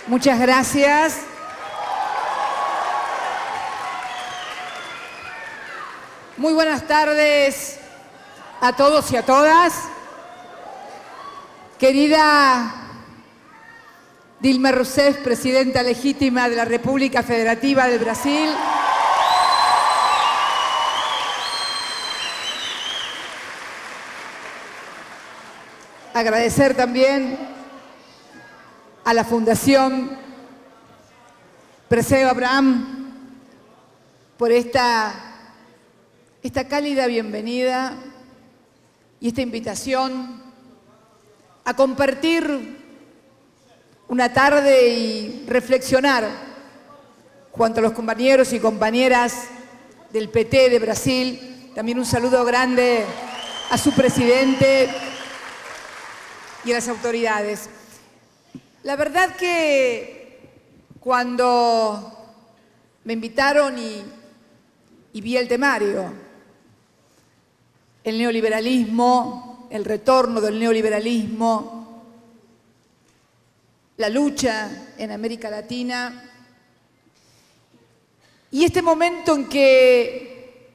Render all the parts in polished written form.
Muchas gracias. Muy buenas tardes a todos y a todas. Querida Dilma Rousseff, presidenta legítima de la República Federativa del Brasil. Agradecer también a la Fundación Perseo Abraham por esta cálida bienvenida y esta invitación a compartir una tarde y reflexionar junto a los compañeros y compañeras del PT de Brasil. También un saludo grande a su presidente y a las autoridades. La verdad que cuando me invitaron y vi el temario, el neoliberalismo, el retorno del neoliberalismo, la lucha en América Latina, y este momento en que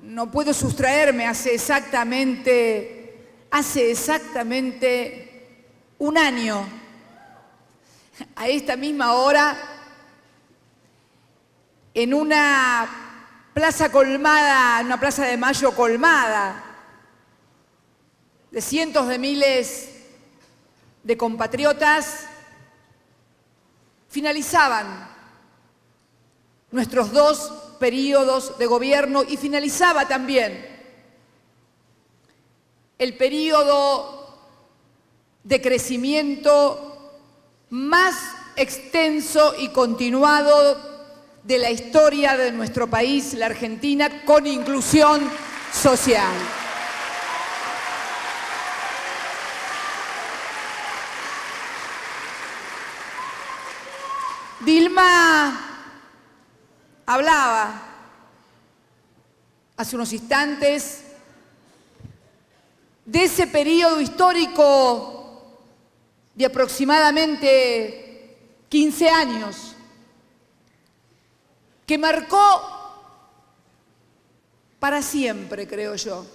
no puedo sustraerme, hace exactamente un año, a esta misma hora, en una plaza colmada, en una plaza de Mayo colmada, de cientos de miles de compatriotas, finalizaban nuestros 2 periodos de gobierno y finalizaba también el periodo de crecimiento más extenso y continuado de la historia de nuestro país, la Argentina, con inclusión social. Dilma hablaba hace unos instantes de ese periodo histórico de aproximadamente 15 años que marcó para siempre, creo yo.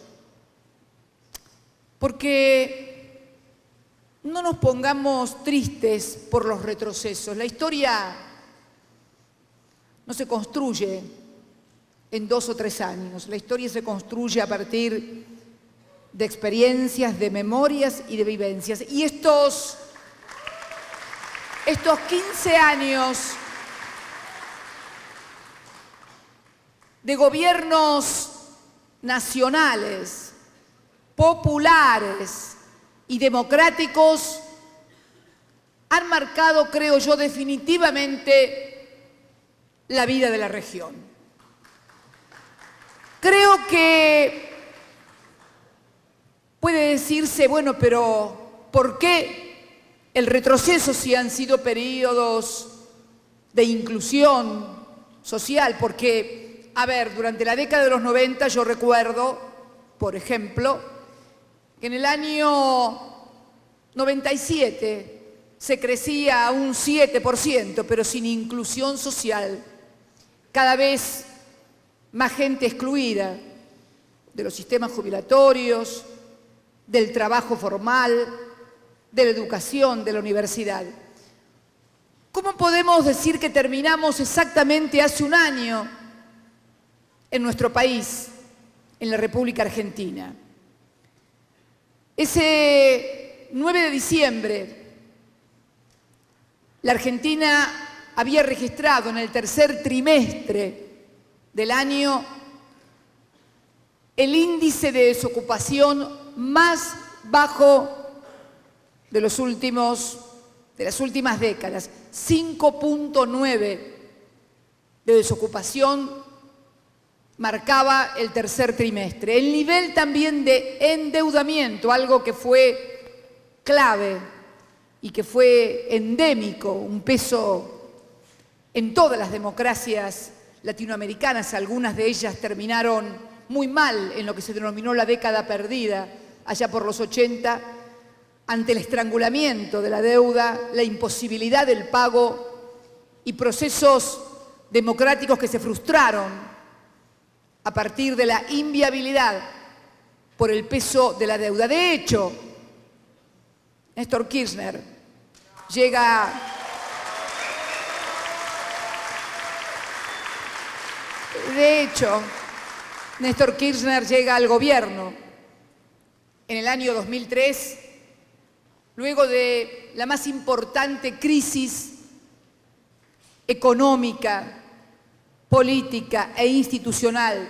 Porque no nos pongamos tristes por los retrocesos. La historia no se construye en 2 o 3 años. La historia se construye a partir de experiencias, de memorias y de vivencias. Y estos 15 años de gobiernos nacionales, populares y democráticos han marcado, creo yo, definitivamente la vida de la región. Creo que puede decirse, bueno, pero ¿por qué el retroceso si han sido periodos de inclusión social? Porque, a ver, durante la década de los 90 yo recuerdo, por ejemplo, que en el año 97 se crecía a un 7%, pero sin inclusión social. Cada vez más gente excluida de los sistemas jubilatorios, del trabajo formal, de la educación, de la universidad. ¿Cómo podemos decir que terminamos exactamente hace un año en nuestro país, en la República Argentina? Ese 9 de diciembre, la Argentina había registrado en el tercer trimestre del año el índice de desocupación más bajo de las últimas décadas, 5.9 de desocupación marcaba el tercer trimestre. El nivel también de endeudamiento, algo que fue clave y que fue endémico, un peso en todas las democracias latinoamericanas, algunas de ellas terminaron muy mal en lo que se denominó la década perdida, allá por los 80, ante el estrangulamiento de la deuda, la imposibilidad del pago y procesos democráticos que se frustraron a partir de la inviabilidad por el peso de la deuda. De hecho, Néstor Kirchner llega al gobierno en el año 2003, luego de la más importante crisis económica, política e institucional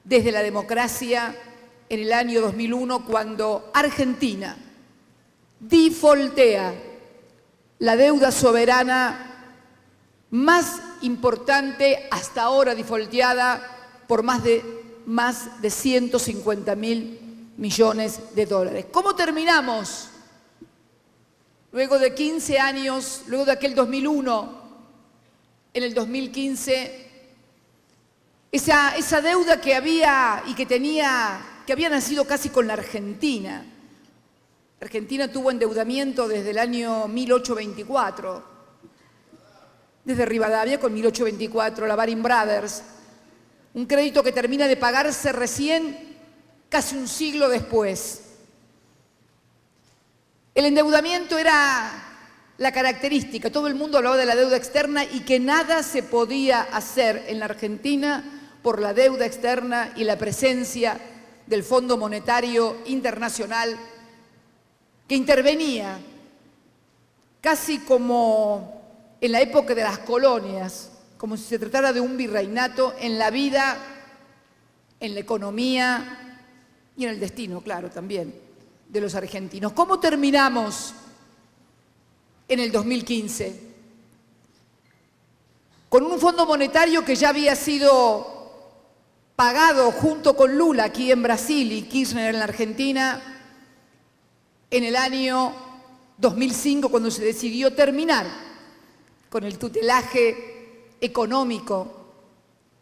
desde la democracia, en el año 2001, cuando Argentina defaultea la deuda soberana más importante hasta ahora defaulteada por más de 150.000 millones de dólares. ¿Cómo terminamos? Luego de 15 años, luego de aquel 2001, en el 2015, esa deuda que había y que había nacido casi con la Argentina. Argentina tuvo endeudamiento desde el año 1824, desde Rivadavia con 1824, la Baring Brothers, un crédito que termina de pagarse recién casi un siglo después. El endeudamiento era la característica, todo el mundo hablaba de la deuda externa y que nada se podía hacer en la Argentina por la deuda externa y la presencia del Fondo Monetario Internacional, que intervenía casi como en la época de las colonias, como si se tratara de un virreinato en la vida, en la economía y en el destino, claro, también, de los argentinos. ¿Cómo terminamos en el 2015? Con un Fondo Monetario que ya había sido pagado junto con Lula aquí en Brasil y Kirchner en la Argentina en el año 2005, cuando se decidió terminar con el tutelaje económico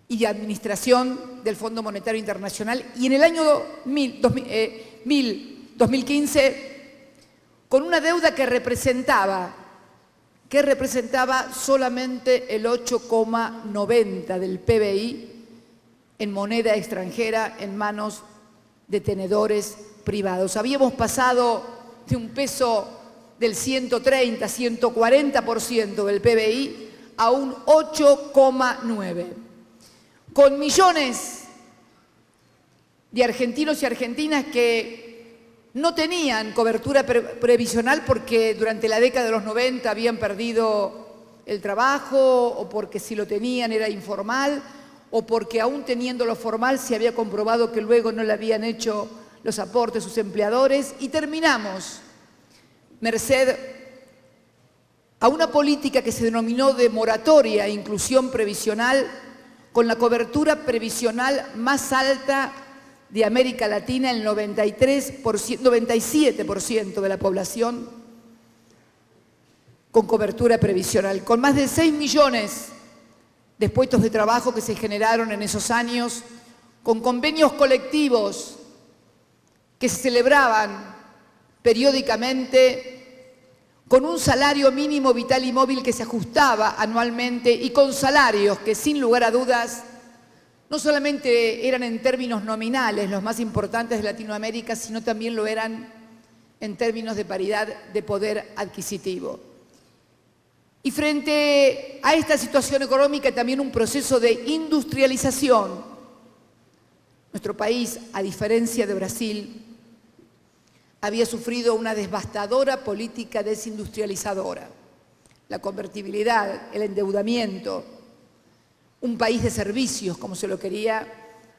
y de administración del Fondo Monetario Internacional, y en el año 2015 con una deuda que representaba solamente el 8,90 del PBI en moneda extranjera en manos de tenedores privados. Habíamos pasado de un peso del 130, 140% del PBI a un 8,9. Con millones de argentinos y argentinas que no tenían cobertura previsional porque durante la década de los 90 habían perdido el trabajo, o porque si lo tenían era informal, o porque aún teniéndolo formal se había comprobado que luego no le habían hecho los aportes sus empleadores, y terminamos, merced a una política que se denominó de moratoria e inclusión previsional, con la cobertura previsional más alta de América Latina, el 97% de la población con cobertura previsional, con más de 6 millones de puestos de trabajo que se generaron en esos años, con convenios colectivos que se celebraban periódicamente, con un salario mínimo vital y móvil que se ajustaba anualmente y con salarios que sin lugar a dudas no solamente eran en términos nominales los más importantes de Latinoamérica, sino también lo eran en términos de paridad de poder adquisitivo. Y frente a esta situación económica, también un proceso de industrialización. Nuestro país, a diferencia de Brasil, había sufrido una devastadora política desindustrializadora. La convertibilidad, el endeudamiento, un país de servicios, como se lo quería,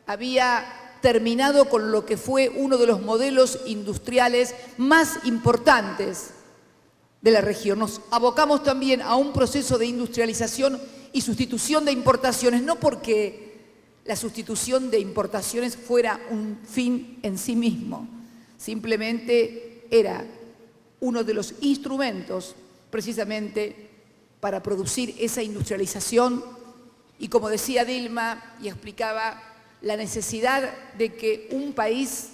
había terminado con lo que fue uno de los modelos industriales más importantes de la región. Nos abocamos también a un proceso de industrialización y sustitución de importaciones, no porque la sustitución de importaciones fuera un fin en sí mismo, simplemente era uno de los instrumentos precisamente para producir esa industrialización Y como decía Dilma y explicaba, la necesidad de que un país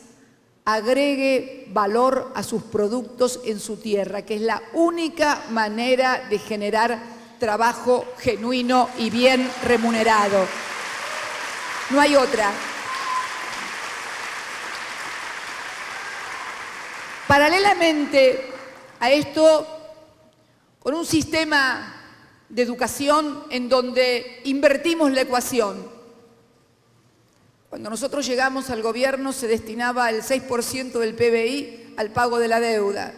agregue valor a sus productos en su tierra, que es la única manera de generar trabajo genuino y bien remunerado. No hay otra. Paralelamente a esto, con un sistema de educación en donde invertimos la ecuación. Cuando nosotros llegamos al gobierno se destinaba el 6% del PBI al pago de la deuda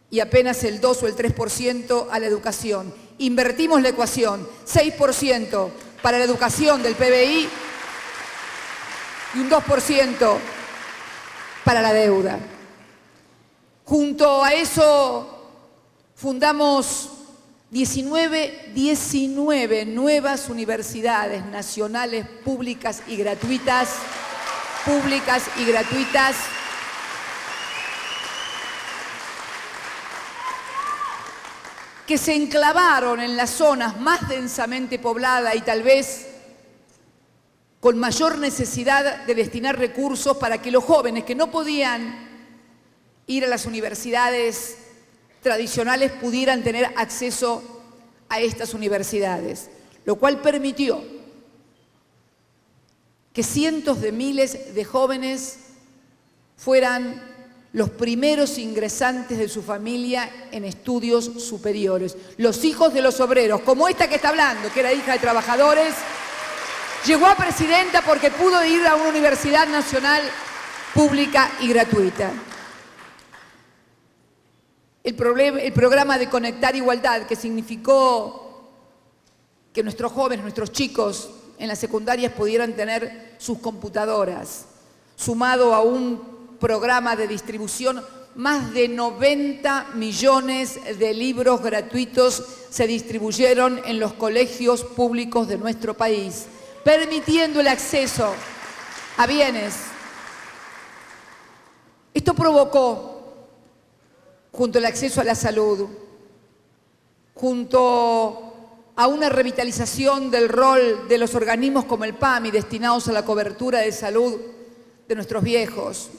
y apenas el 2 o el 3% a la educación. Invertimos la ecuación, 6% para la educación del PBI y un 2% para la deuda. Junto a eso fundamos 19 nuevas universidades nacionales públicas y gratuitas, que se enclavaron en las zonas más densamente pobladas y tal vez con mayor necesidad de destinar recursos para que los jóvenes que no podían ir a las universidades tradicionales pudieran tener acceso a estas universidades, lo cual permitió que cientos de miles de jóvenes fueran los primeros ingresantes de su familia en estudios superiores. Los hijos de los obreros, como esta que está hablando, que era hija de trabajadores, llegó a presidenta porque pudo ir a una universidad nacional pública y gratuita. El programa de Conectar Igualdad, que significó que nuestros jóvenes, nuestros chicos en las secundarias pudieran tener sus computadoras, sumado a un programa de distribución, más de 90 millones de libros gratuitos se distribuyeron en los colegios públicos de nuestro país, permitiendo el acceso a bienes. Esto provocó, junto al acceso a la salud, junto a una revitalización del rol de los organismos como el PAMI destinados a la cobertura de salud de nuestros viejos,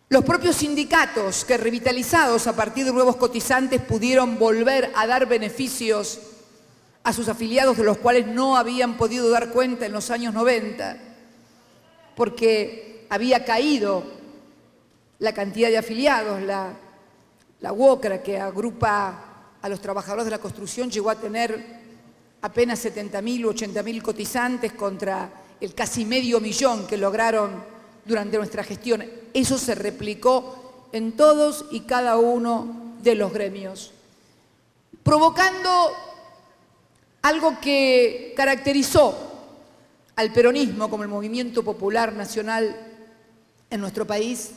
los propios sindicatos que revitalizados a partir de nuevos cotizantes pudieron volver a dar beneficios a sus afiliados de los cuales no habían podido dar cuenta en los años 90 porque había caído la cantidad de afiliados. La UOCRA, que agrupa a los trabajadores de la construcción, llegó a tener apenas 70.000 u 80.000 cotizantes contra el casi medio millón que lograron durante nuestra gestión. Eso se replicó en todos y cada uno de los gremios, provocando algo que caracterizó al peronismo como el movimiento popular nacional en nuestro país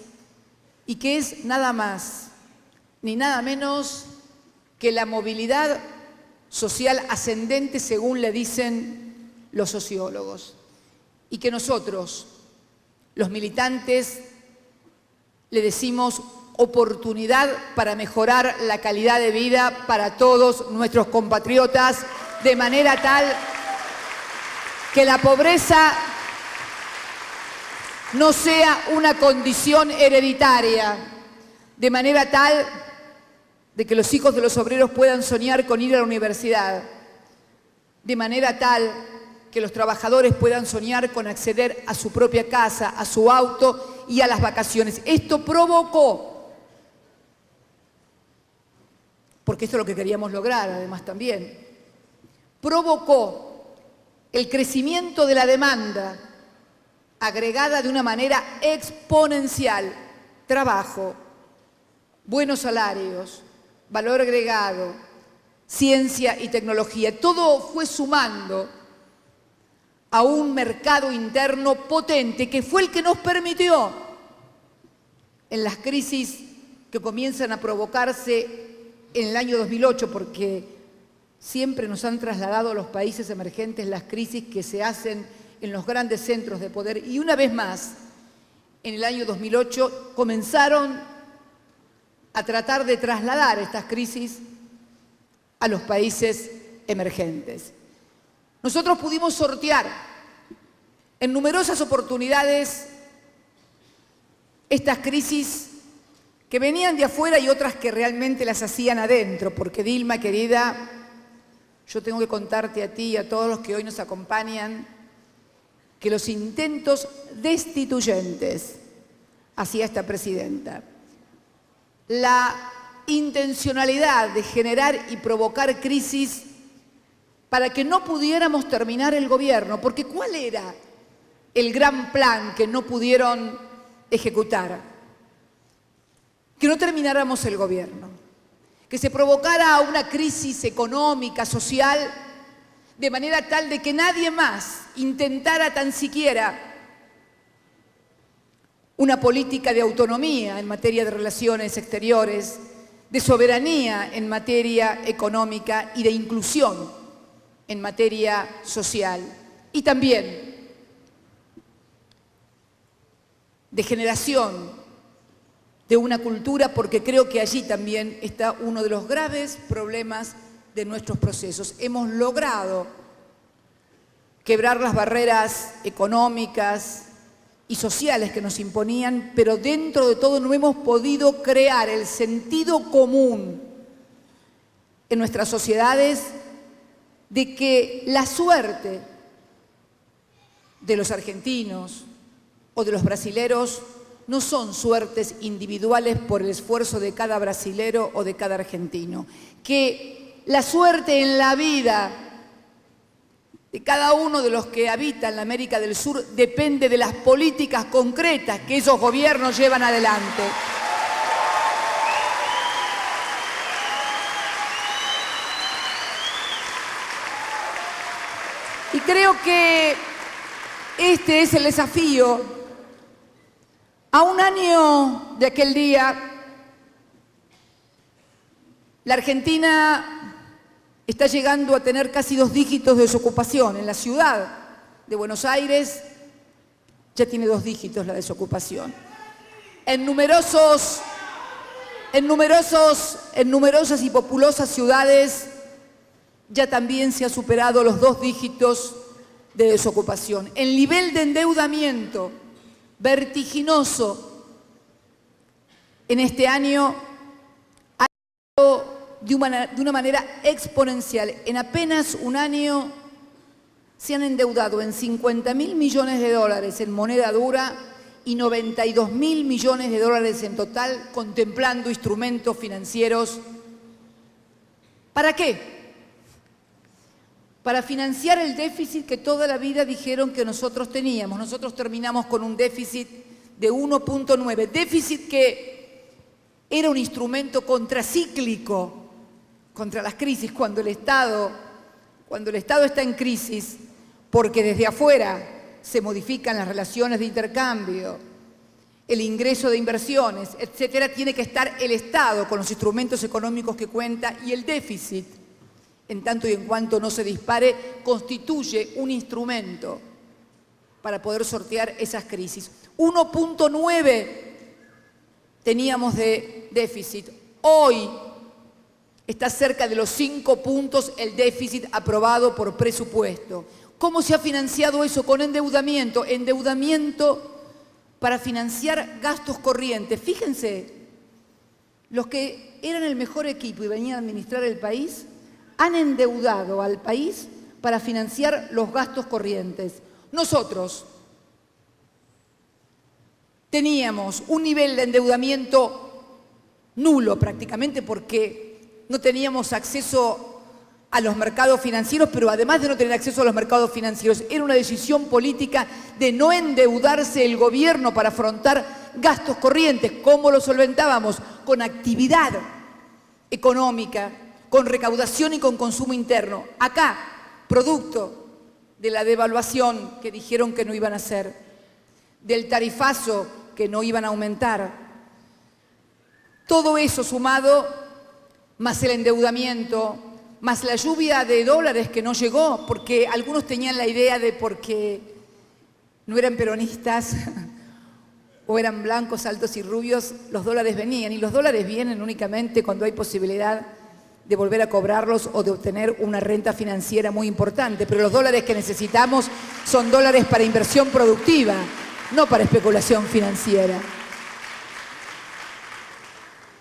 y que es nada más ni nada menos que la movilidad social ascendente, según le dicen los sociólogos, y que nosotros, los militantes, le decimos oportunidad para mejorar la calidad de vida para todos nuestros compatriotas, de manera tal que la pobreza no sea una condición hereditaria, de manera tal de que los hijos de los obreros puedan soñar con ir a la universidad, de manera tal que los trabajadores puedan soñar con acceder a su propia casa, a su auto y a las vacaciones. Esto provocó, porque esto es lo que queríamos lograr además también, provocó el crecimiento de la demanda agregada de una manera exponencial: trabajo, buenos salarios, valor agregado, ciencia y tecnología. Todo fue sumando a un mercado interno potente que fue el que nos permitió, en las crisis que comienzan a provocarse en el año 2008, porque siempre nos han trasladado a los países emergentes las crisis que se hacen en los grandes centros de poder, y una vez más, en el año 2008, comenzaron a tratar de trasladar estas crisis a los países emergentes. Nosotros pudimos sortear en numerosas oportunidades estas crisis que venían de afuera y otras que realmente las hacían adentro, porque Dilma, querida, yo tengo que contarte a ti y a todos los que hoy nos acompañan que los intentos destituyentes hacia esta presidenta, la intencionalidad de generar y provocar crisis para que no pudiéramos terminar el gobierno, porque ¿cuál era el gran plan que no pudieron ejecutar? Que no termináramos el gobierno, que se provocara una crisis económica, social, de manera tal de que nadie más intentara tan siquiera una política de autonomía en materia de relaciones exteriores, de soberanía en materia económica y de inclusión en materia social. Y también de generación de una cultura, porque creo que allí también está uno de los graves problemas de nuestros procesos. Hemos logrado quebrar las barreras económicas y sociales que nos imponían, pero dentro de todo no hemos podido crear el sentido común en nuestras sociedades de que la suerte de los argentinos o de los brasileros no son suertes individuales por el esfuerzo de cada brasilero o de cada argentino, que la suerte en la vida de cada uno de los que habitan la América del Sur depende de las políticas concretas que esos gobiernos llevan adelante. Y creo que este es el desafío. A un año de aquel día, la Argentina está llegando a tener casi 2 dígitos de desocupación. En la ciudad de Buenos Aires ya tiene 2 dígitos la desocupación. En numerosas y populosas ciudades ya también se ha superado los 2 dígitos de desocupación. El nivel de endeudamiento vertiginoso en este año ha ido de una manera exponencial. En apenas un año se han endeudado en 50.000 millones de dólares en moneda dura y 92.000 millones de dólares en total, contemplando instrumentos financieros. ¿Para qué? Para financiar el déficit que toda la vida dijeron que nosotros teníamos. Nosotros terminamos con un déficit de 1.9, déficit que era un instrumento contracíclico contra las crisis. Cuando el Estado está en crisis, porque desde afuera se modifican las relaciones de intercambio, el ingreso de inversiones, etcétera, tiene que estar el Estado con los instrumentos económicos que cuenta, y el déficit, en tanto y en cuanto no se dispare, constituye un instrumento para poder sortear esas crisis. 1.9 teníamos de déficit. Hoy está cerca de los 5 puntos el déficit aprobado por presupuesto. ¿Cómo se ha financiado eso? Con endeudamiento. Endeudamiento para financiar gastos corrientes. Fíjense, los que eran el mejor equipo y venían a administrar el país han endeudado al país para financiar los gastos corrientes. Nosotros teníamos un nivel de endeudamiento nulo prácticamente, porque no teníamos acceso a los mercados financieros, pero además de no tener acceso a los mercados financieros, era una decisión política de no endeudarse el gobierno para afrontar gastos corrientes. ¿Cómo lo solventábamos? Con actividad económica, con recaudación y con consumo interno. Acá, producto de la devaluación que dijeron que no iban a hacer, del tarifazo que no iban a aumentar, todo eso sumado, más el endeudamiento, más la lluvia de dólares que no llegó, porque algunos tenían la idea de porque no eran peronistas o eran blancos, altos y rubios, los dólares venían, y los dólares vienen únicamente cuando hay posibilidad de volver a cobrarlos o de obtener una renta financiera muy importante, pero los dólares que necesitamos son dólares para inversión productiva, no para especulación financiera.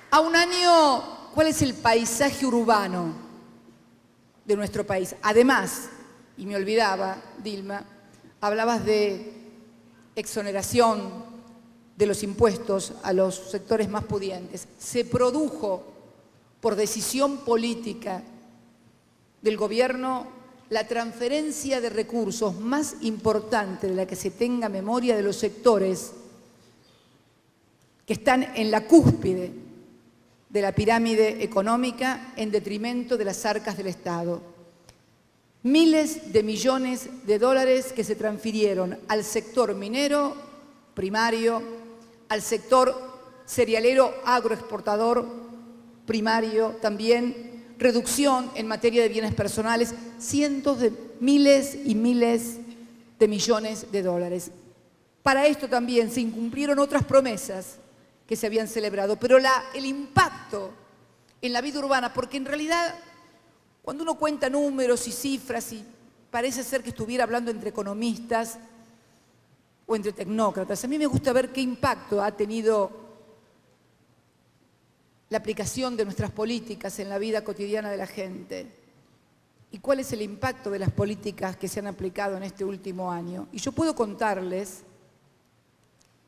A un año, ¿cuál es el paisaje urbano de nuestro país? Además, y me olvidaba, Dilma, hablabas de exoneración de los impuestos a los sectores más pudientes. Se produjo por decisión política del gobierno la transferencia de recursos más importante de la que se tenga memoria de los sectores que están en la cúspide de la pirámide económica en detrimento de las arcas del Estado. Miles de millones de dólares que se transfirieron al sector minero primario, al sector cerealero agroexportador primario también, reducción en materia de bienes personales, cientos de miles y miles de millones de dólares. Para esto también se incumplieron otras promesas que se habían celebrado, pero el impacto en la vida urbana, porque en realidad cuando uno cuenta números y cifras y parece ser que estuviera hablando entre economistas o entre tecnócratas, a mí me gusta ver qué impacto ha tenido la aplicación de nuestras políticas en la vida cotidiana de la gente y cuál es el impacto de las políticas que se han aplicado en este último año. Y yo puedo contarles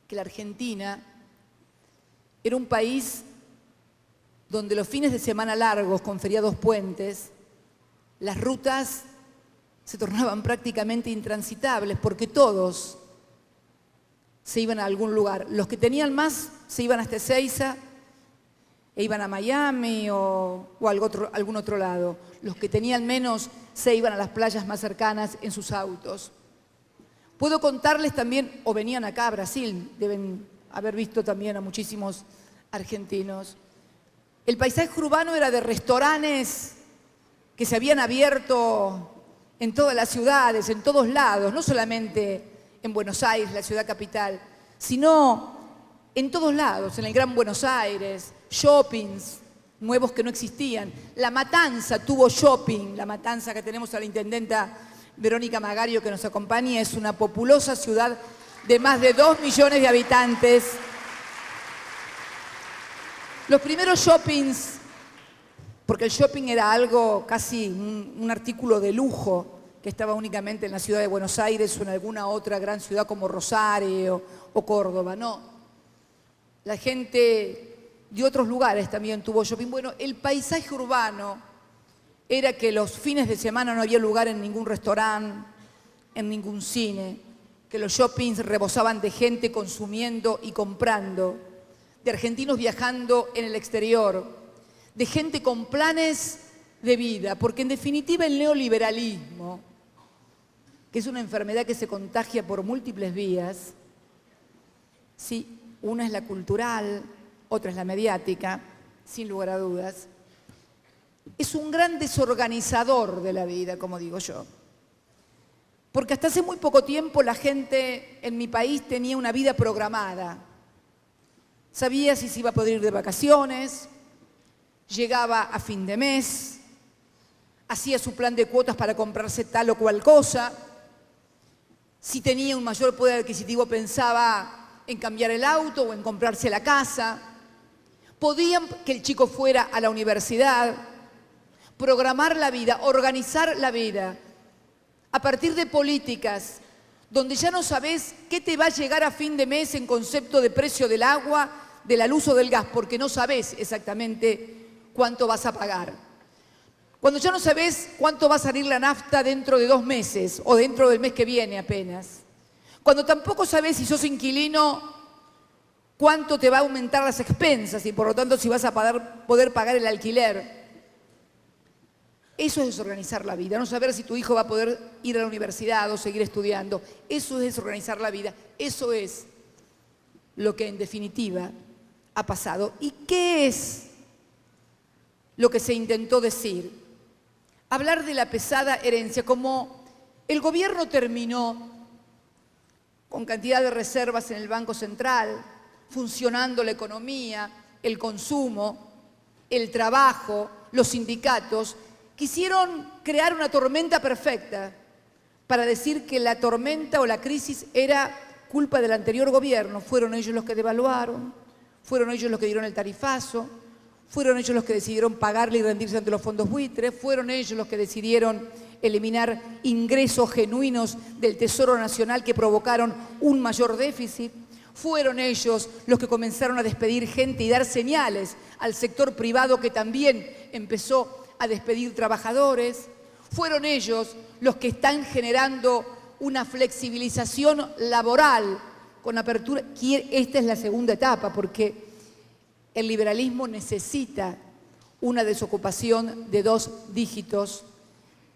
que la Argentina era un país donde los fines de semana largos, con feriados puentes, las rutas se tornaban prácticamente intransitables porque todos se iban a algún lugar. Los que tenían más se iban hasta Ezeiza e iban a Miami o a algún otro lado. Los que tenían menos se iban a las playas más cercanas en sus autos. Puedo contarles también, o venían acá a Brasil, deben haber visto también a muchísimos argentinos. El paisaje urbano era de restaurantes que se habían abierto en todas las ciudades, en todos lados, no solamente en Buenos Aires, la ciudad capital, sino en todos lados, en el Gran Buenos Aires, shoppings nuevos que no existían. La Matanza tuvo shopping, La Matanza, que tenemos a la intendenta Verónica Magario que nos acompaña, es una populosa ciudad de más de 2 millones de habitantes. Los primeros shoppings, porque el shopping era algo casi un artículo de lujo que estaba únicamente en la ciudad de Buenos Aires o en alguna otra gran ciudad como Rosario o Córdoba, no. La gente de otros lugares también tuvo shopping. Bueno, el paisaje urbano era que los fines de semana no había lugar en ningún restaurante, en ningún cine, que los shoppings rebosaban de gente consumiendo y comprando, de argentinos viajando en el exterior, de gente con planes de vida, porque en definitiva el neoliberalismo, que es una enfermedad que se contagia por múltiples vías, sí, una es la cultural, otra es la mediática, sin lugar a dudas. Es un gran desorganizador de la vida, como digo yo. Porque hasta hace muy poco tiempo la gente en mi país tenía una vida programada. Sabía si se iba a poder ir de vacaciones, llegaba a fin de mes, hacía su plan de cuotas para comprarse tal o cual cosa. Si tenía un mayor poder adquisitivo pensaba en cambiar el auto o en comprarse la casa. Podían que el chico fuera a la universidad, programar la vida, organizar la vida a partir de políticas donde ya no sabés qué te va a llegar a fin de mes en concepto de precio del agua, de la luz o del gas, porque no sabés exactamente cuánto vas a pagar. Cuando ya no sabés cuánto va a salir la nafta dentro de 2 meses o dentro del mes que viene apenas. Cuando tampoco sabés si sos inquilino cuánto te va a aumentar las expensas y por lo tanto si vas a poder pagar el alquiler. Eso es desorganizar la vida, no saber si tu hijo va a poder ir a la universidad o seguir estudiando. Eso es desorganizar la vida, eso es lo que en definitiva ha pasado. ¿Y qué es lo que se intentó decir? Hablar de la pesada herencia, como el gobierno terminó con cantidad de reservas en el Banco Central, funcionando la economía, el consumo, el trabajo, los sindicatos, quisieron crear una tormenta perfecta para decir que la tormenta o la crisis era culpa del anterior gobierno. Fueron ellos los que devaluaron, fueron ellos los que dieron el tarifazo, fueron ellos los que decidieron pagarle y rendirse ante los fondos buitres, fueron ellos los que decidieron eliminar ingresos genuinos del Tesoro Nacional que provocaron un mayor déficit. Fueron ellos los que comenzaron a despedir gente y dar señales al sector privado que también empezó a despedir trabajadores. Fueron ellos los que están generando una flexibilización laboral con apertura. Esta es la segunda etapa, porque el liberalismo necesita una desocupación de 2 dígitos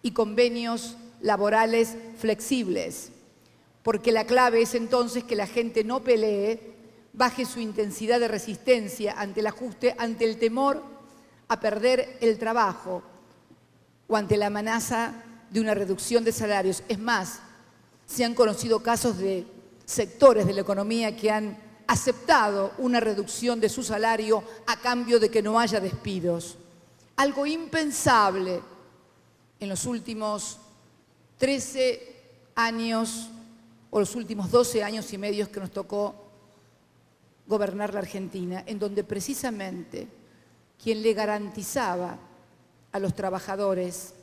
y convenios laborales flexibles, porque la clave es entonces que la gente no pelee, baje su intensidad de resistencia ante el ajuste, ante el temor a perder el trabajo o ante la amenaza de una reducción de salarios. Es más, se han conocido casos de sectores de la economía que han aceptado una reducción de su salario a cambio de que no haya despidos. Algo impensable en los últimos 13 años o los últimos 12 años y medio que nos tocó gobernar la Argentina, en donde precisamente quien le garantizaba a los trabajadores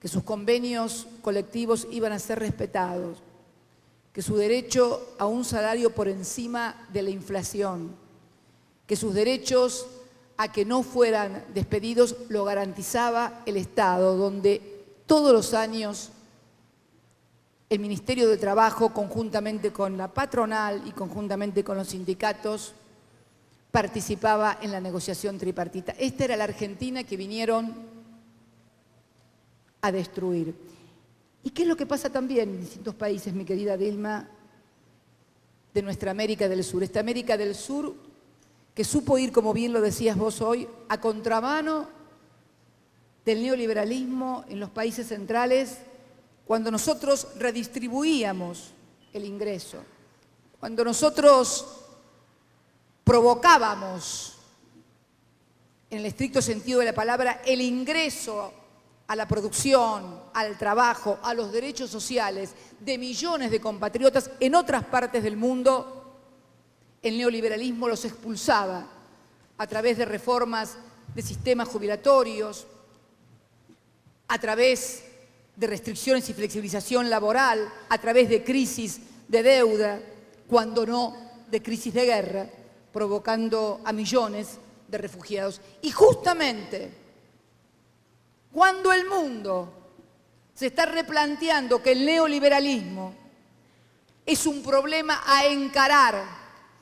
que sus convenios colectivos iban a ser respetados, que su derecho a un salario por encima de la inflación, que sus derechos a que no fueran despedidos lo garantizaba el Estado, donde todos los años el Ministerio de Trabajo, conjuntamente con la patronal y conjuntamente con los sindicatos, participaba en la negociación tripartita. Esta era la Argentina que vinieron a destruir. ¿Y qué es lo que pasa también en distintos países, mi querida Dilma, de nuestra América del Sur? Esta América del Sur que supo ir, como bien lo decías vos hoy, a contramano del neoliberalismo en los países centrales, cuando nosotros redistribuíamos el ingreso, cuando nosotros provocábamos, en el estricto sentido de la palabra, el ingreso a la producción, al trabajo, a los derechos sociales de millones de compatriotas en otras partes del mundo, el neoliberalismo los expulsaba a través de reformas de sistemas jubilatorios, a través de restricciones y flexibilización laboral, a través de crisis de deuda, cuando no de crisis de guerra, provocando a millones de refugiados. Y justamente cuando el mundo se está replanteando que el neoliberalismo es un problema a encarar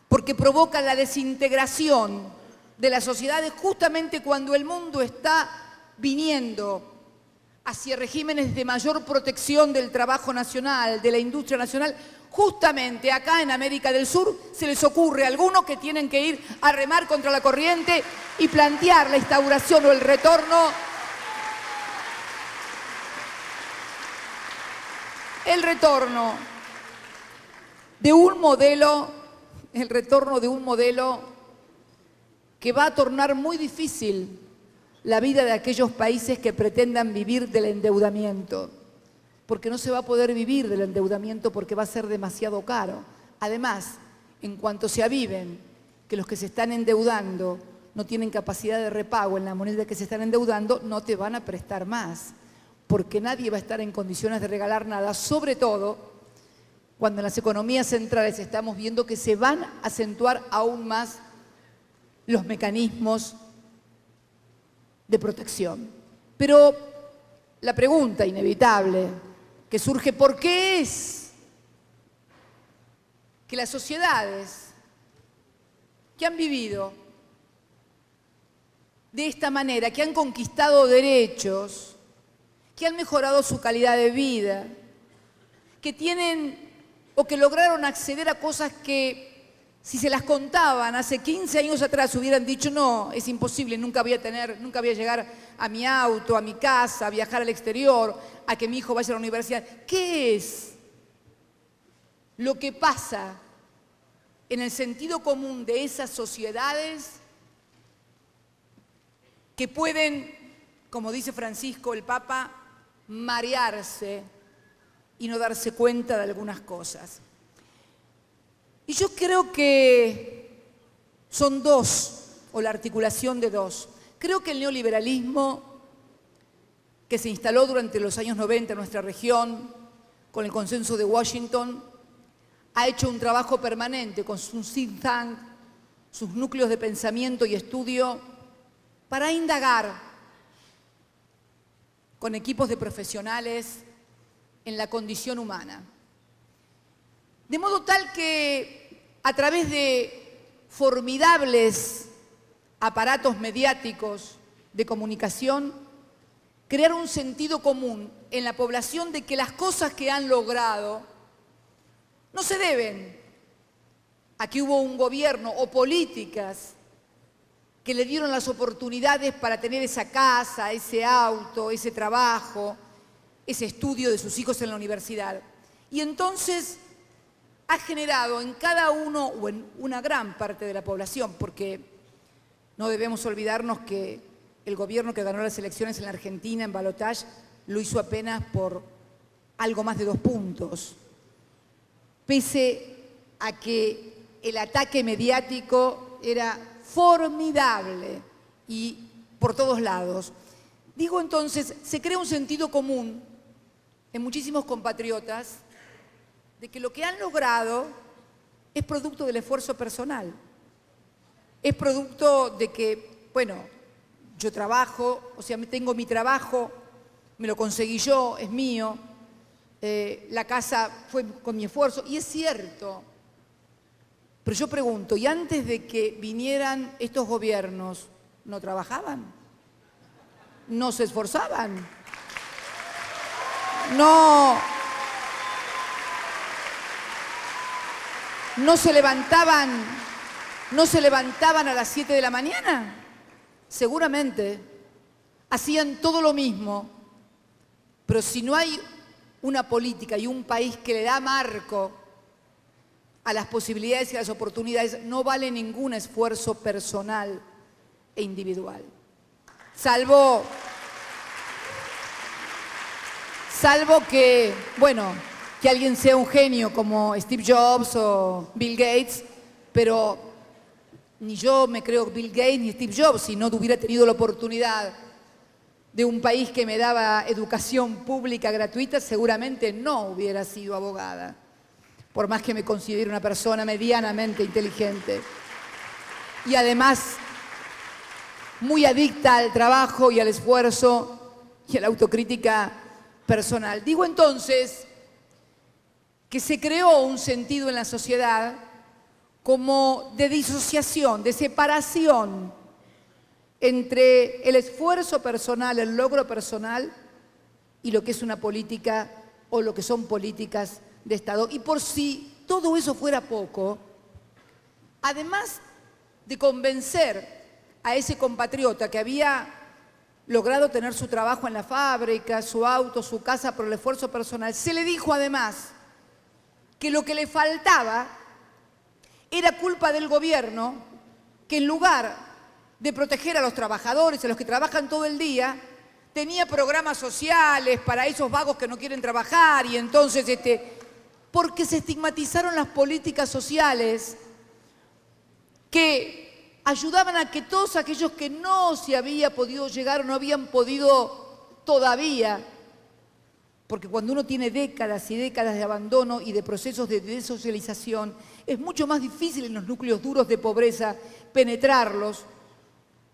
porque provoca la desintegración de las sociedades, justamente cuando el mundo está viniendo hacia regímenes de mayor protección del trabajo nacional, de la industria nacional, justamente acá en América del Sur se les ocurre a algunos que tienen que ir a remar contra la corriente y plantear la instauración o el retorno de un modelo que va a tornar muy difícil la vida de aquellos países que pretendan vivir del endeudamiento, porque no se va a poder vivir del endeudamiento porque va a ser demasiado caro. Además, en cuanto se aviven que los que se están endeudando no tienen capacidad de repago en la moneda que se están endeudando, no te van a prestar más, porque nadie va a estar en condiciones de regalar nada, sobre todo cuando en las economías centrales estamos viendo que se van a acentuar aún más los mecanismos de protección. Pero la pregunta inevitable que surge, ¿por qué es que las sociedades que han vivido de esta manera, que han conquistado derechos, que han mejorado su calidad de vida, que tienen o que lograron acceder a cosas que si se las contaban hace 15 años atrás hubieran dicho no, es imposible, nunca voy a llegar a mi auto, a mi casa, a viajar al exterior, a que mi hijo vaya a la universidad? ¿Qué es lo que pasa en el sentido común de esas sociedades que pueden, como dice Francisco el Papa, marearse y no darse cuenta de algunas cosas. Y yo creo que son dos, o la articulación de dos. Creo que el neoliberalismo que se instaló durante los años 90 en nuestra región, con el consenso de Washington, ha hecho un trabajo permanente con sus think tank, sus núcleos de pensamiento y estudio, para indagar con equipos de profesionales en la condición humana. De modo tal que a través de formidables aparatos mediáticos de comunicación, crear un sentido común en la población de que las cosas que han logrado no se deben a que hubo un gobierno o políticas que le dieron las oportunidades para tener esa casa, ese auto, ese trabajo, ese estudio de sus hijos en la universidad. Y entonces ha generado en cada uno o en una gran parte de la población, porque no debemos olvidarnos que el gobierno que ganó las elecciones en la Argentina, en balotaje, lo hizo apenas por algo más de 2 puntos. Pese a que el ataque mediático era formidable y por todos lados. Digo entonces, se crea un sentido común en muchísimos compatriotas de que lo que han logrado es producto del esfuerzo personal. Es producto de que, bueno, yo trabajo, o sea, tengo mi trabajo, me lo conseguí yo, es mío, la casa fue con mi esfuerzo, y es cierto. Pero yo pregunto, ¿y antes de que vinieran estos gobiernos, no trabajaban? ¿No se esforzaban? ¿No se levantaban a las 7 de la mañana? Seguramente hacían todo lo mismo, pero si no hay una política y un país que le da marco a las posibilidades y a las oportunidades, no vale ningún esfuerzo personal e individual. Salvo que, bueno, que alguien sea un genio como Steve Jobs o Bill Gates, pero ni yo me creo Bill Gates ni Steve Jobs si no hubiera tenido la oportunidad de un país que me daba educación pública gratuita, seguramente no hubiera sido abogada, por más que me considere una persona medianamente inteligente. Y además, muy adicta al trabajo y al esfuerzo y a la autocrítica personal. Digo entonces que se creó un sentido en la sociedad como de disociación, de separación entre el esfuerzo personal, el logro personal y lo que es una política o lo que son políticas de Estado. Y por si todo eso fuera poco, además de convencer a ese compatriota que había logrado tener su trabajo en la fábrica, su auto, su casa por el esfuerzo personal, se le dijo además que lo que le faltaba era culpa del gobierno, que en lugar de proteger a los trabajadores, a los que trabajan todo el día, tenía programas sociales para esos vagos que no quieren trabajar, y entonces, porque se estigmatizaron las políticas sociales que ayudaban a que todos aquellos que no se había podido llegar o no habían podido todavía, porque cuando uno tiene décadas y décadas de abandono y de procesos de desocialización, es mucho más difícil en los núcleos duros de pobreza penetrarlos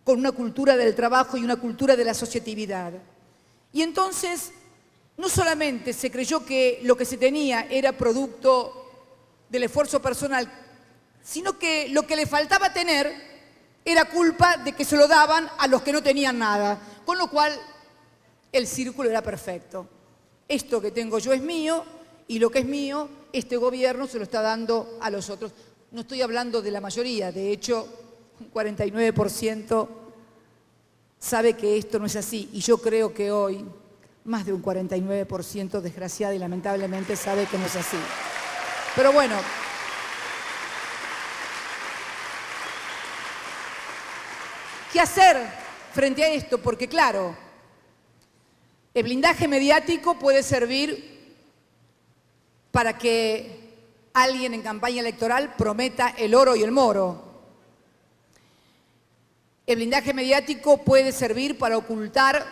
con una cultura del trabajo y una cultura de la asociatividad. Y entonces, no solamente se creyó que lo que se tenía era producto del esfuerzo personal, sino que lo que le faltaba tener era culpa de que se lo daban a los que no tenían nada, con lo cual el círculo era perfecto. Esto que tengo yo es mío, y lo que es mío, este gobierno se lo está dando a los otros. No estoy hablando de la mayoría, de hecho, un 49% sabe que esto no es así, y yo creo que hoy más de un 49% desgraciada y lamentablemente sabe que no es así. Pero bueno, ¿qué hacer frente a esto, porque claro, el blindaje mediático puede servir para que alguien en campaña electoral prometa el oro y el moro. El blindaje mediático puede servir para ocultar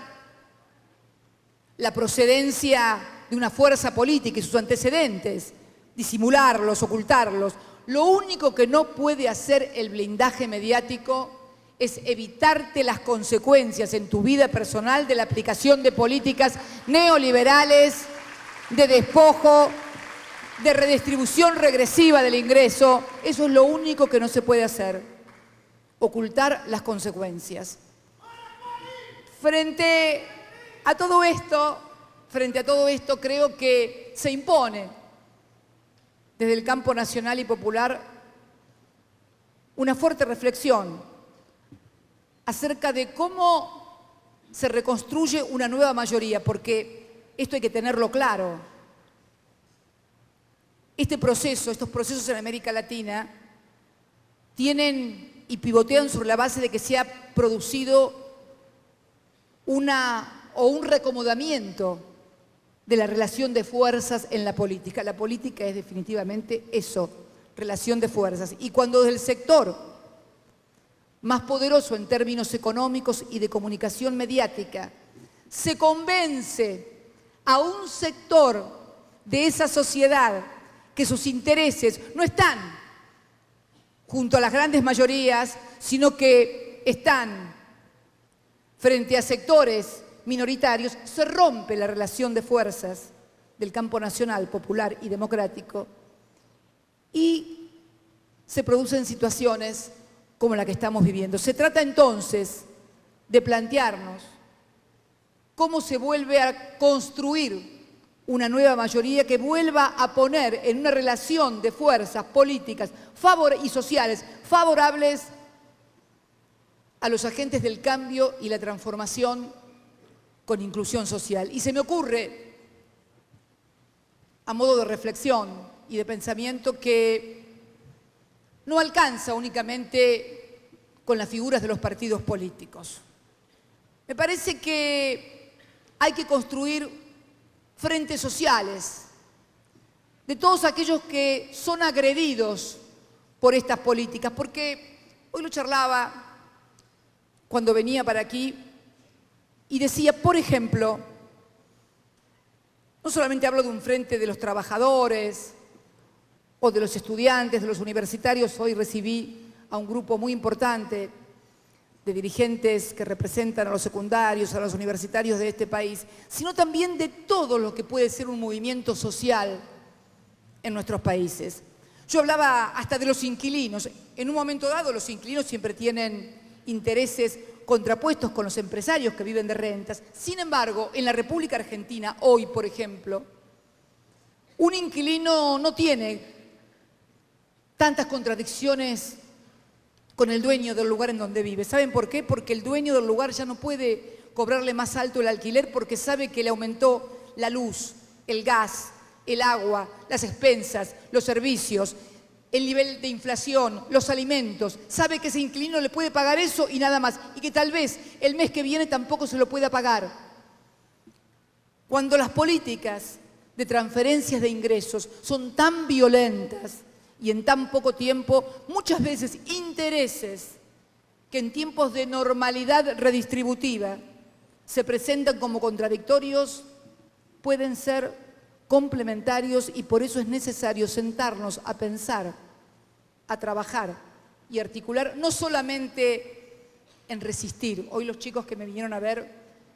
la procedencia de una fuerza política y sus antecedentes, disimularlos, ocultarlos. Lo único que no puede hacer el blindaje mediático es evitarte las consecuencias en tu vida personal de la aplicación de políticas neoliberales, de despojo, de redistribución regresiva del ingreso. Eso es lo único que no se puede hacer, ocultar las consecuencias. Frente a todo esto, creo que se impone desde el campo nacional y popular una fuerte reflexión acerca de cómo se reconstruye una nueva mayoría, porque esto hay que tenerlo claro. Estos procesos en América Latina tienen y pivotean sobre la base de que se ha producido un reacomodamiento de la relación de fuerzas en la política. La política es definitivamente eso, relación de fuerzas. Y cuando desde el sector más poderoso en términos económicos y de comunicación mediática se convence a un sector de esa sociedad que sus intereses no están junto a las grandes mayorías, sino que están frente a sectores minoritarios, se rompe la relación de fuerzas del campo nacional, popular y democrático y se producen situaciones como la que estamos viviendo. Se trata entonces de plantearnos cómo se vuelve a construir una nueva mayoría que vuelva a poner en una relación de fuerzas políticas y sociales favorables a los agentes del cambio y la transformación con inclusión social. Y se me ocurre, a modo de reflexión y de pensamiento, que no alcanza únicamente con las figuras de los partidos políticos. Me parece que hay que construir frentes sociales de todos aquellos que son agredidos por estas políticas, porque hoy lo charlaba cuando venía para aquí y decía, por ejemplo, no solamente hablo de un frente de los trabajadores o de los estudiantes, de los universitarios. Hoy recibí a un grupo muy importante de dirigentes que representan a los secundarios, a los universitarios de este país, sino también de todo lo que puede ser un movimiento social en nuestros países. Yo hablaba hasta de los inquilinos. En un momento dado, los inquilinos siempre tienen intereses contrapuestos con los empresarios que viven de rentas. Sin embargo, en la República Argentina, hoy, por ejemplo, un inquilino no tiene tantas contradicciones con el dueño del lugar en donde vive. ¿Saben por qué? Porque el dueño del lugar ya no puede cobrarle más alto el alquiler porque sabe que le aumentó la luz, el gas, el agua, las expensas, los servicios, el nivel de inflación, los alimentos. Sabe que ese inquilino le puede pagar eso y nada más, y que tal vez el mes que viene tampoco se lo pueda pagar. Cuando las políticas de transferencias de ingresos son tan violentas y en tan poco tiempo, muchas veces intereses que en tiempos de normalidad redistributiva se presentan como contradictorios, pueden ser complementarios y por eso es necesario sentarnos a pensar, a trabajar y articular, no solamente en resistir. Hoy los chicos que me vinieron a ver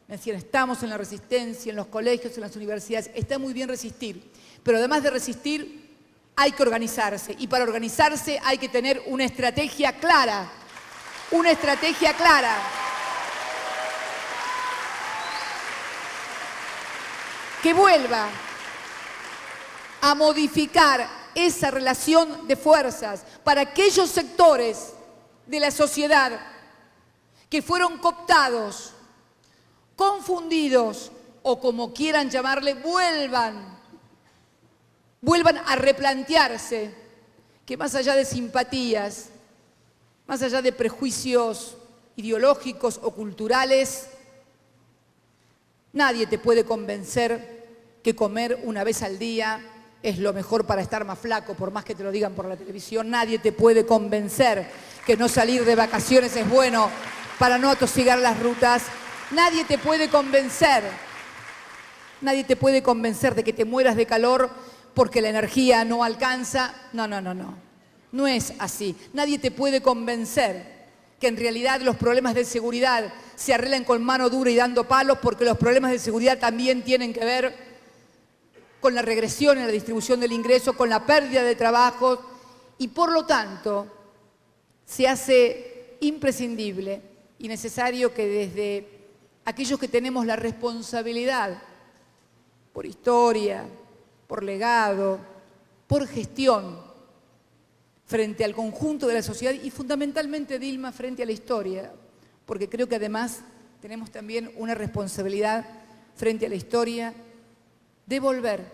me decían, estamos en la resistencia, en los colegios, en las universidades, está muy bien resistir, pero además de resistir, hay que organizarse y para organizarse hay que tener una estrategia clara, que vuelva a modificar esa relación de fuerzas para aquellos sectores de la sociedad que fueron cooptados, confundidos o como quieran llamarle, vuelvan a replantearse que más allá de simpatías, más allá de prejuicios ideológicos o culturales, nadie te puede convencer que comer una vez al día es lo mejor para estar más flaco, por más que te lo digan por la televisión. Nadie te puede convencer que no salir de vacaciones es bueno para no atosigar las rutas. Nadie te puede convencer de que te mueras de calor porque la energía no alcanza. No. No es así. Nadie te puede convencer que en realidad los problemas de seguridad se arreglan con mano dura y dando palos, porque los problemas de seguridad también tienen que ver con la regresión en la distribución del ingreso, con la pérdida de trabajos, y por lo tanto se hace imprescindible y necesario que desde aquellos que tenemos la responsabilidad por historia, por legado, por gestión, frente al conjunto de la sociedad y fundamentalmente, Dilma, frente a la historia, porque creo que además tenemos también una responsabilidad frente a la historia de volver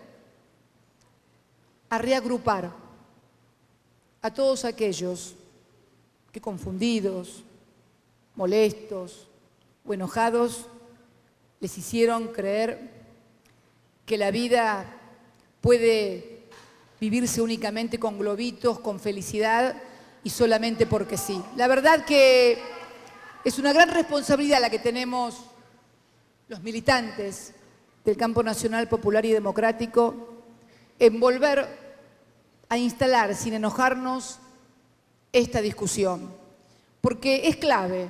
a reagrupar a todos aquellos que confundidos, molestos o enojados les hicieron creer que la vida puede vivirse únicamente con globitos, con felicidad y solamente porque sí. La verdad que es una gran responsabilidad la que tenemos los militantes del campo nacional, popular y democrático en volver a instalar, sin enojarnos, esta discusión, porque es clave.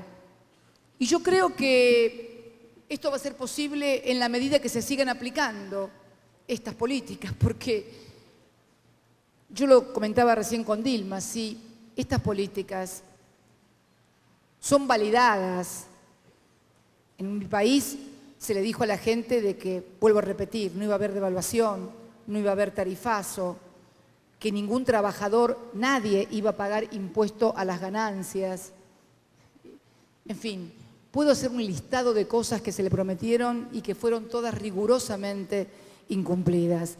Y yo creo que esto va a ser posible en la medida que se sigan aplicando estas políticas, porque yo lo comentaba recién con Dilma, si estas políticas son validadas, en mi país se le dijo a la gente de que, vuelvo a repetir, no iba a haber devaluación, no iba a haber tarifazo, que ningún trabajador, nadie iba a pagar impuesto a las ganancias. En fin, puedo hacer un listado de cosas que se le prometieron y que fueron todas rigurosamente incumplidas.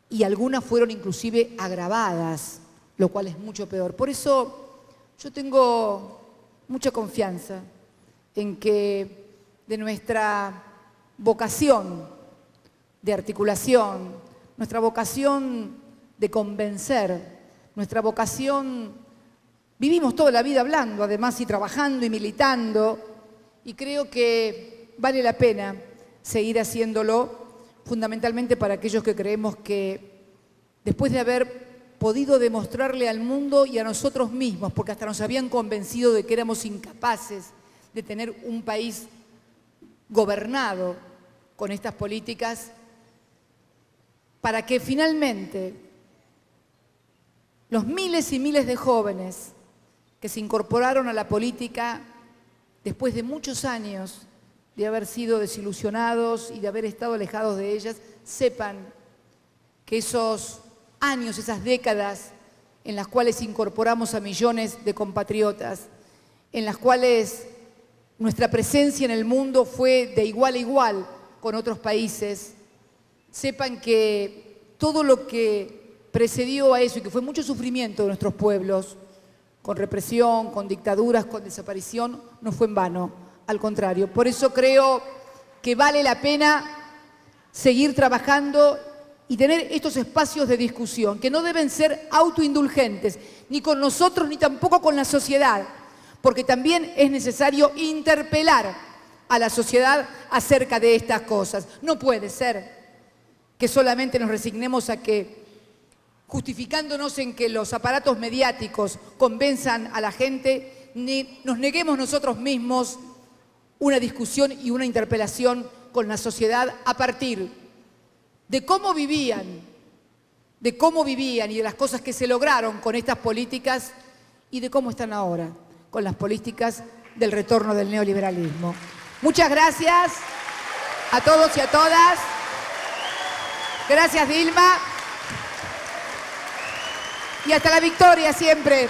Y algunas fueron inclusive agravadas, lo cual es mucho peor. Por eso yo tengo mucha confianza en que de nuestra vocación de articulación, nuestra vocación de convencer, nuestra vocación, vivimos toda la vida hablando, además, y trabajando y militando, y creo que vale la pena seguir haciéndolo, fundamentalmente para aquellos que creemos que después de haber podido demostrarle al mundo y a nosotros mismos, porque hasta nos habían convencido de que éramos incapaces de tener un país gobernado con estas políticas, para que finalmente los miles y miles de jóvenes que se incorporaron a la política después de muchos años de haber sido desilusionados y de haber estado alejados de ellas, sepan que esos años, esas décadas en las cuales incorporamos a millones de compatriotas, en las cuales nuestra presencia en el mundo fue de igual a igual con otros países, sepan que todo lo que precedió a eso y que fue mucho sufrimiento de nuestros pueblos, con represión, con dictaduras, con desaparición, no fue en vano. Al contrario, por eso creo que vale la pena seguir trabajando y tener estos espacios de discusión, que no deben ser autoindulgentes, ni con nosotros ni tampoco con la sociedad, porque también es necesario interpelar a la sociedad acerca de estas cosas. No puede ser que solamente nos resignemos a que, justificándonos en que los aparatos mediáticos convenzan a la gente, nos neguemos nosotros mismos una discusión y una interpelación con la sociedad a partir de cómo vivían y de las cosas que se lograron con estas políticas y de cómo están ahora con las políticas del retorno del neoliberalismo. Muchas gracias a todos y a todas. Gracias, Dilma. Y hasta la victoria siempre.